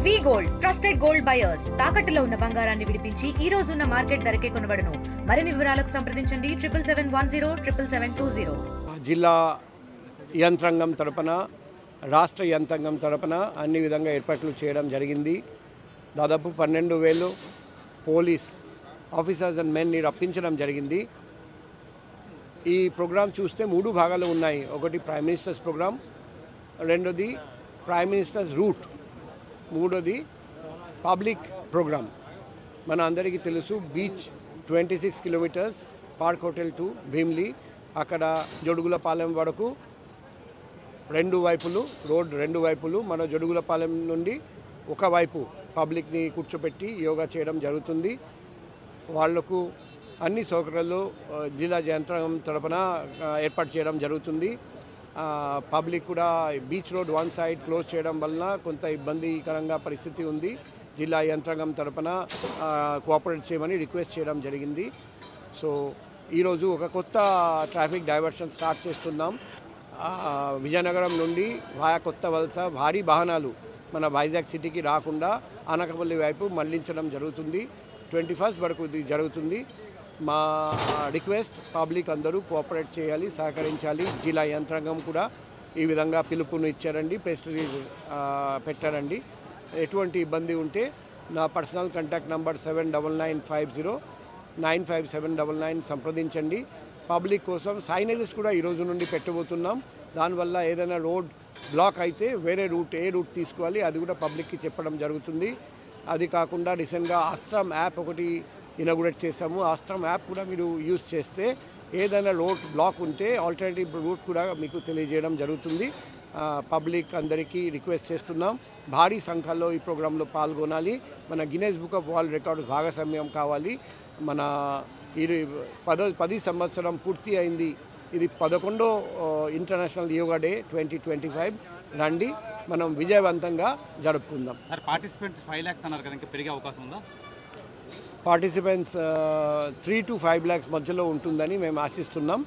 వి gold trusted gold buyers తాకట్టులో ఉన్న బంగారాన్ని విడిపించి ఈ రోజు ఉన్న మార్కెట్ ధరకే కొనబడును. మరిన్ని వివరాలకు సంప్రదించండి 77107720. జిల్లా యంత్రాంగం తరపున రాష్ట్ర యంత్రాంగం తరపున అన్ని విధంగా ఏర్పాట్లు చేయడం జరిగింది. దాదాపు 12,000 పోలీస్ ఆఫీసర్స్ అండ్ మెన్ని రప్పించడం జరిగింది. ఈ ప్రోగ్రాం చూస్తే 3 భాగాలు ఉన్నాయి. ఒకటి ప్రైమ్ మినిస్టర్స్ ప్రోగ్రాం, రెండోది ప్రైమ్ మినిస్టర్స్ రూట్, మూడోది పబ్లిక్ ప్రోగ్రామ్. మన అందరికీ తెలుసు beach 26 kilometres park hotel to Bheemili, అక్కడ జొడుగులపాలెం వరకు రెండు వైపులు మన జొడుగులపాలెం నుండి ఒకవైపు పబ్లిక్ని కూర్చోబెట్టి యోగా చేయడం జరుగుతుంది. వాళ్లకు అన్ని సౌకర్యాలు జిల్లా యంత్రాంగం తరపున ఏర్పాటు చేయడం జరుగుతుంది. పబ్లిక్ కూడా beach road one side close చేయడం వలన కొంత ఇబ్బందికరంగా పరిస్థితి ఉంది. జిల్లా యంత్రాంగం తరపున కోఆపరేట్ చేయమని రిక్వెస్ట్ చేయడం జరిగింది. సో ఈరోజు ఒక కొత్త ట్రాఫిక్ డైవర్షన్ స్టార్ట్ చేస్తున్నాం. విజయనగరం నుండి వాయా కొత్త వలస భారీ వాహనాలు మన వైజాగ్ సిటీకి రాకుండా అనకాపల్లి వైపు మళ్లించడం జరుగుతుంది. 21st వరకు ఇది జరుగుతుంది. మా రిక్వెస్ట్ పబ్లిక్ అందరూ కోఆపరేట్ చేయాలి, సహకరించాలి. జిల్లా యంత్రాంగం కూడా ఈ విధంగా పిలుపును ఇచ్చారండి, ప్రెస్ రిలీజ్ పెట్టారండి. ఎటువంటి ఇబ్బంది ఉంటే నా పర్సనల్ కాంటాక్ట్ నంబర్ 7995095799 సంప్రదించండి. పబ్లిక్ కోసం సైనేజెస్ కూడా ఈరోజు నుండి పెట్టబోతున్నాం. దానివల్ల ఏదైనా రోడ్ బ్లాక్ అయితే వేరే ఏ రూట్ తీసుకోవాలి అది కూడా పబ్లిక్కి చెప్పడం జరుగుతుంది. అది కాకుండా రీసెంట్గా ఆస్ట్రమ్ యాప్ ఒకటి ఇనాగ్రేట్ చేసాము. ఆస్ట్రమ్ యాప్ కూడా మీరు యూజ్ చేస్తే ఏదైనా రోడ్ బ్లాక్ ఉంటే ఆల్టర్నేటివ్ రూట్ కూడా మీకు తెలియజేయడం జరుగుతుంది. పబ్లిక్ అందరికీ రిక్వెస్ట్ చేస్తున్నాం, భారీ సంఖ్యలో ఈ ప్రోగ్రాంలో పాల్గొనాలి. మన Guinness book of world record భాగస్వామ్యం కావాలి. మన 10 సంవత్సరం పూర్తి అయింది. ఇది 11వ ఇంటర్నేషనల్ యోగా డే 2025. రండి, మనం విజయవంతంగా జరుపుకుందాం. పార్టిసిపెంట్స్ 5 lakhs అన్నారు కదా, ఇంకా పెరిగే అవకాశం ఉందా? పార్టిసిపెంట్స్ 3 to 5 lakhs మధ్యలో ఉంటుందని మేము ఆశిస్తున్నాం.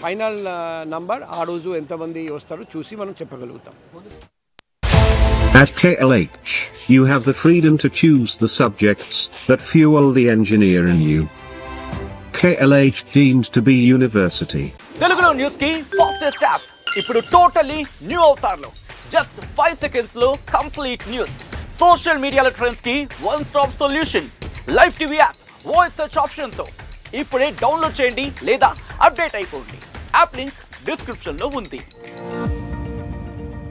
ఫైనల్ నంబర్ ఆ రోజు ఎంతమంది వస్తారో చూసి మనం చెప్పగలుగుతాం. At KLH, you have the freedom to choose the subjects that fuel the engineer in you. KLH deemed to be university. Telugu News ki fastest app. ఇప్పుడు టోటల్లీ న్యూ అవతార్లో జస్ట్ 5 seconds లో complete news, social మీడియాల trends కి one stop solution, live TV app, voice search option తో ఇప్పుడే download చేయండి లేదా update అయిపోండి. App link description లో ఉంది.